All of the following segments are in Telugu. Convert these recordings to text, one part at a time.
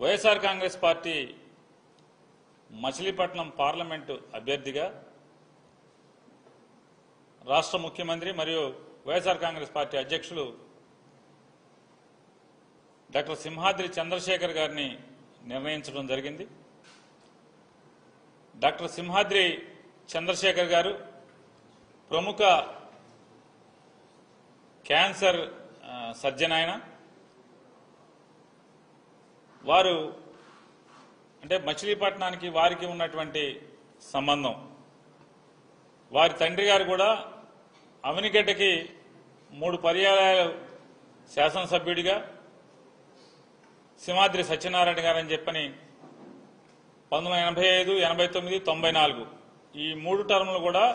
వైఎస్ఆర్ కాంగ్రెస్ పార్టీ మచిలీపట్నం పార్లమెంటు అభ్యర్థిగా రాష్ట్ర ముఖ్యమంత్రి మరియు వైఎస్ఆర్ కాంగ్రెస్ పార్టీ అధ్యక్షులు డాక్టర్ సింహాద్రి చంద్రశేఖర్ గారిని నిర్ణయించడం జరిగింది. డాక్టర్ సింహాద్రి చంద్రశేఖర్ గారు ప్రముఖ క్యాన్సర్ సర్జన్. ఆయన వారు అంటే మచిలీపట్నానికి వారికి ఉన్నటువంటి సంబంధం. వారి తండ్రి గారు కూడా అవనిగడ్డకి 3 పర్యాయాలు శాసనసభ్యుడిగా సింహాద్రి సత్యనారాయణ గారు అని చెప్పని 1985, 89, 94 ఈ 3 టర్ములు కూడా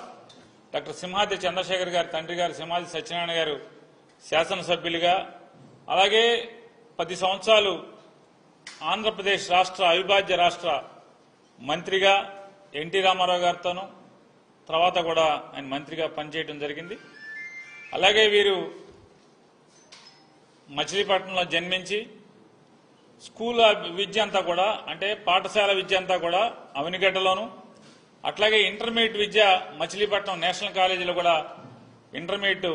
డాక్టర్ సింహాద్రి చంద్రశేఖర్ గారి తండ్రి గారు సింహాద్రి సత్యనారాయణ గారు శాసనసభ్యులుగా, అలాగే 10 సంవత్సరాలు ఆంధ్రప్రదేశ్ రాష్ట్ర అవిభాజ్య రాష్ట్ర మంత్రిగా ఎన్టీ రామారావు గారితోనూ తర్వాత కూడా ఆయన మంత్రిగా పనిచేయడం జరిగింది. అలాగే వీరు మచిలీపట్నంలో జన్మించి స్కూల్ విద్య అంతా కూడా అంటే పాఠశాల విద్య అంతా కూడా అవనిగడ్డలోను, అట్లాగే ఇంటర్మీడియట్ విద్య మచిలీపట్నం నేషనల్ కాలేజీలో కూడా ఇంటర్మీడియట్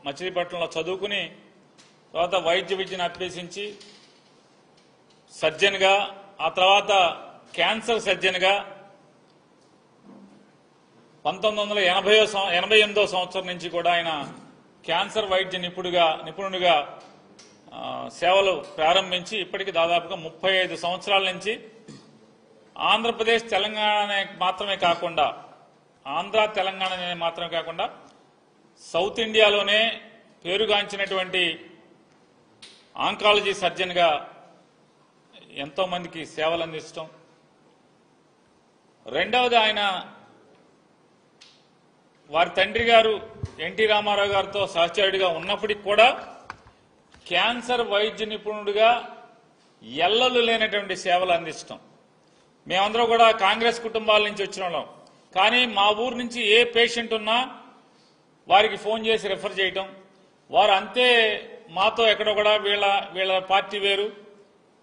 మచిలీపట్నంలో చదువుకుని తర్వాత వైద్య విద్యను అభ్యసించి సర్జన్గా, ఆ తర్వాత క్యాన్సర్ సర్జన్గా 1988వ సంవత్సరం నుంచి కూడా ఆయన క్యాన్సర్ వైద్య నిపుణుడిగా సేవలు ప్రారంభించి ఇప్పటికి దాదాపుగా 35 సంవత్సరాల నుంచి ఆంధ్రప్రదేశ్ తెలంగాణ మాత్రమే కాకుండా సౌత్ ఇండియాలోనే పేరుగాంచినటువంటి ఆంకాలజీ సర్జన్గా ఎంతో మందికి సేవలు అందించడం. రెండవది ఆయన వారి తండ్రి గారు ఎన్టీ రామారావు గారితో సహచరుడిగా ఉన్నప్పటికీ కూడా క్యాన్సర్ వైద్య నిపుణుడిగా ఎల్లలు లేనటువంటి సేవలు అందించడం. మేమందరం కూడా కాంగ్రెస్ కుటుంబాల నుంచి వచ్చిన వాళ్ళం, కానీ మా ఊరు నుంచి ఏ పేషెంట్ ఉన్నా వారికి ఫోన్ చేసి రెఫర్ చేయటం. వారు అంతే మాతో ఎక్కడో కూడా వీళ్ళ పార్టీ వేరు,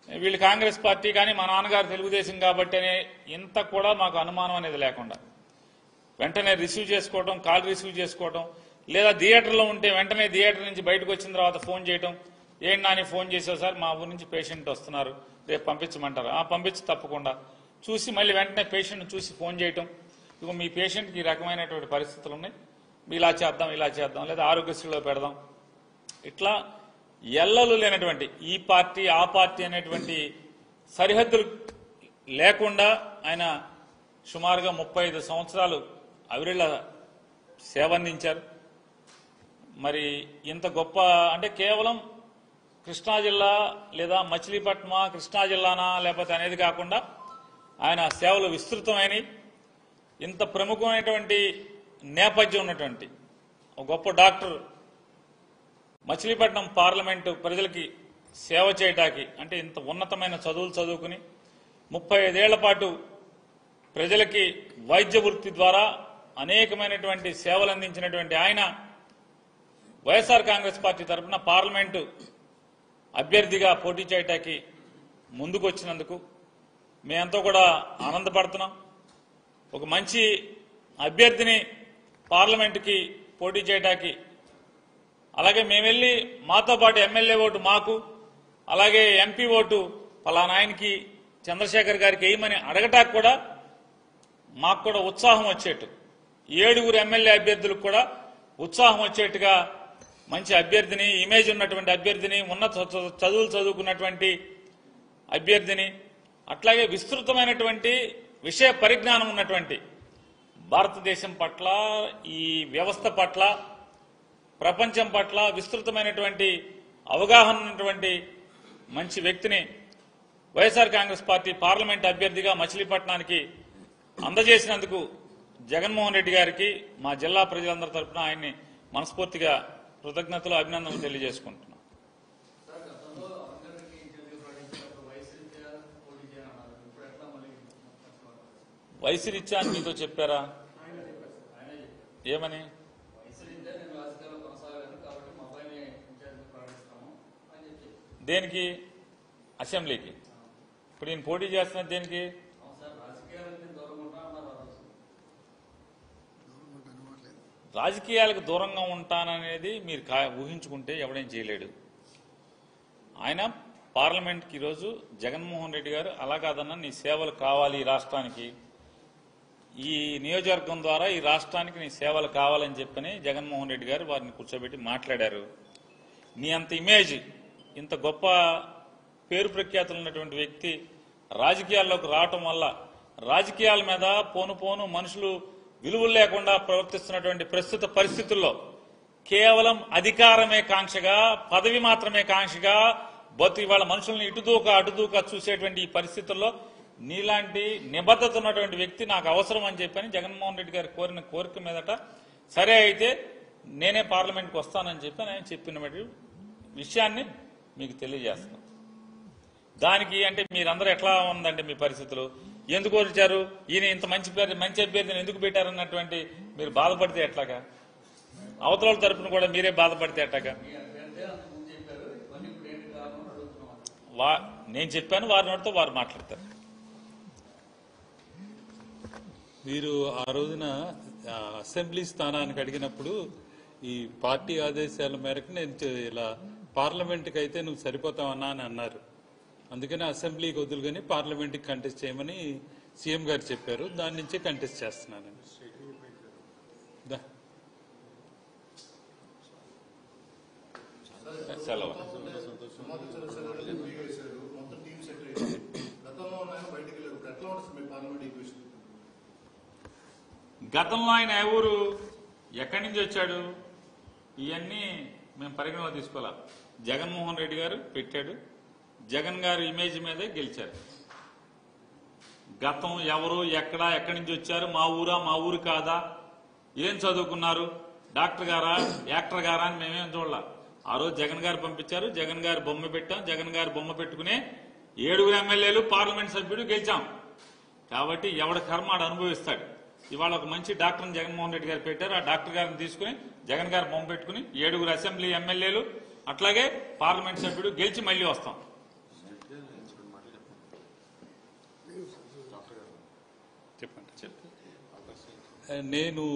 వీళ్ళు కాంగ్రెస్ పార్టీ, కానీ మా నాన్నగారు తెలుగుదేశం కాబట్టి అనే ఇంత కూడా మాకు అనుమానం అనేది లేకుండా వెంటనే రిసీవ్ చేసుకోవడం, కాల్ రిసీవ్ చేసుకోవడం, లేదా థియేటర్లో ఉంటే వెంటనే థియేటర్ నుంచి బయటకు వచ్చిన తర్వాత ఫోన్ చేయడం. ఏంటి నాని ఫోన్ చేసావు సార్, మా ఊరు నుంచి పేషెంట్ వస్తున్నారు, రేపు పంపించమంటారు. పంపించి తప్పకుండా చూసి మళ్ళీ వెంటనే పేషెంట్ చూసి ఫోన్ చేయటం. ఇక మీ పేషెంట్కి ఈ రకమైనటువంటి పరిస్థితులు ఉన్నాయి, ఇలా చేద్దాం లేదా ఆరోగ్యశ్రీలో పెడదాం. ఇట్లా ఎల్లలు లేనటువంటి ఈ పార్టీ ఆ పార్టీ అనేటువంటి సరిహద్దులు లేకుండా ఆయన సుమారుగా 35 సంవత్సరాలు అవిరిళ్ళ సేవ అందించారు. మరి ఇంత గొప్ప అంటే కేవలం కృష్ణా జిల్లా లేదా మచిలీపట్నమా కృష్ణా జిల్లానా లేకపోతే అనేది కాకుండా ఆయన సేవలు విస్తృతమైనవి. ఇంత ప్రముఖమైనటువంటి నేపథ్యం ఉన్నటువంటి ఒక గొప్ప డాక్టర్ మచిలీపట్నం పార్లమెంటు ప్రజలకి సేవ చేయటానికి అంటే ఇంత ఉన్నతమైన చదువులు చదువుకుని 35 ఏళ్ల పాటు ప్రజలకి వైద్య వృత్తి ద్వారా అనేకమైనటువంటి సేవలు అందించినటువంటి ఆయన వైఎస్ఆర్ కాంగ్రెస్ పార్టీ తరఫున పార్లమెంటు అభ్యర్థిగా పోటీ చేయటానికి ముందుకు వచ్చినందుకు మేమంతా కూడా ఆనందపడుతున్నాం. ఒక మంచి అభ్యర్థిని పార్లమెంటుకి పోటీ చేయటానికి, అలాగే మేము వెళ్ళి మాతో పాటు ఎమ్మెల్యే ఓటు మాకు, అలాగే ఎంపీ ఓటు పలానా ఆయనకి చంద్రశేఖర్ గారికి వేయమని అడగటానికి కూడా మాకు కూడా ఉత్సాహం వచ్చేట్టు, 7 ఎమ్మెల్యే అభ్యర్థులకు కూడా ఉత్సాహం వచ్చేట్టుగా మంచి అభ్యర్థిని, ఇమేజ్ ఉన్నటువంటి అభ్యర్థిని, ఉన్నత చదువులు చదువుకున్నటువంటి అభ్యర్థిని, అట్లాగే విస్తృతమైనటువంటి విషయ పరిజ్ఞానం ఉన్నటువంటి భారతదేశం పట్ల, ఈ వ్యవస్థ పట్ల, ప్రపంచం పట్ల విస్తృతమైనటువంటి అవగాహన ఉన్నటువంటి మంచి వ్యక్తిని వైఎస్ఆర్ కాంగ్రెస్ పార్టీ పార్లమెంట్ అభ్యర్థిగా మచిలీపట్నానికి అందజేసినందుకు జగన్మోహన్ రెడ్డి గారికి మా జిల్లా ప్రజలందరి తరఫున ఆయన్ని మనస్ఫూర్తిగా కృతజ్ఞతలు, అభినందనలు తెలియజేసుకుంటున్నాం. వయసు రీత్యా అని మీతో చెప్పారా? ఏమని? దేనికి? అసెంబ్లీకి ఇప్పుడు ఈయన పోటీ చేస్తున్నది దేనికి? రాజకీయాలకు దూరంగా ఉంటాననేది మీరు ఊహించుకుంటే ఎవడేం చేయలేడు. ఆయన పార్లమెంట్కి ఈరోజు జగన్మోహన్ రెడ్డి గారు అలా కాదన్నా నీ సేవలు కావాలి ఈ రాష్ట్రానికి, ఈ నియోజకవర్గం ద్వారా ఈ రాష్ట్రానికి నీ సేవలు కావాలని చెప్పని జగన్మోహన్ రెడ్డి గారు వారిని కూర్చోబెట్టి మాట్లాడారు. నీ అంత ఇమేజ్, ఇంత గొప్ప పేరు ప్రఖ్యాతులు ఉన్నటువంటి వ్యక్తి రాజకీయాల్లోకి రావటం వల్ల రాజకీయాల మీద పోను మనుషులు విలువలు లేకుండా ప్రవర్తిస్తున్నటువంటి ప్రస్తుత పరిస్థితుల్లో కేవలం అధికారమే కాంక్షగా, పదవి మాత్రమే కాంక్షగా ఇవాళ మనుషుల్ని అటుదూక చూసేటువంటి ఈ పరిస్థితుల్లో నీలాంటి నిబద్ధత ఉన్నటువంటి వ్యక్తి నాకు అవసరం అని చెప్పని జగన్మోహన్ రెడ్డి గారు కోరిన కోరిక మీదట సరే అయితే నేనే పార్లమెంట్కి వస్తానని చెప్పి ఆయన చెప్పిన విషయాన్ని మీకు తెలియజేస్తాను. దానికి అంటే మీరందరూ ఎట్లా ఉందండి మీ పరిస్థితులు? ఎందుకు వచ్చారు, ఈయన ఇంత మంచి అభ్యర్థిని ఎందుకు పెట్టారన్నటువంటి మీరు బాధపడితే ఎట్లాగా? అవతల తరపున కూడా మీరే బాధపడితే ఎట్లాగా? నేను చెప్పాను, వారి నోటితో వారు మాట్లాడతారు. మీరు ఆ రోజున అసెంబ్లీ స్థానానికి అడిగినప్పుడు ఈ పార్టీ ఆదేశాల మేరకు నేను ఇలా పార్లమెంట్కి అయితే నువ్వు సరిపోతావన్నా అని అన్నారు. అందుకని అసెంబ్లీకి వదులుకొని పార్లమెంట్కి కంటెస్ట్ చేయమని సీఎం గారు చెప్పారు. దాని నుంచే కంటెస్ట్ చేస్తున్నాను. సెలవు. గతంలో ఆయన ఎవరు, ఎక్కడి నుంచి వచ్చాడు, ఇవన్నీ మేము పరిగణలో తీసుకోవాలా. జగన్మోహన్ రెడ్డి గారు పెట్టాడు, జగన్ గారు ఇమేజ్ మీదే గెలిచారు. గతం ఎవరు, ఎక్కడి నుంచి వచ్చారు, మా ఊరు కాదా, ఏం చదువుకున్నారు, డాక్టర్ గారా, యాక్టర్ గారా అని మేమేం చూడాల. ఆ రోజు జగన్ గారు పంపించారు, జగన్ గారు బొమ్మ పెట్టాం, జగన్ గారు బొమ్మ పెట్టుకునే 7 ఎమ్మెల్యేలు పార్లమెంట్ సభ్యుడు గెలిచాం. కాబట్టి ఎవడ కర్మ ఆడు అనుభవిస్తాడు. ఇవాళ ఒక మంచి డాక్టర్ని జగన్మోహన్ రెడ్డి గారు పెట్టారు. ఆ డాక్టర్ గారిని తీసుకుని జగన్ గారు బొమ్మ పెట్టుకుని 7 అసెంబ్లీ ఎమ్మెల్యేలు అట్లాగే పార్లమెంట్ సభ్యుడు గెలిచి మళ్లీ వస్తాం. చెప్పండి. నేను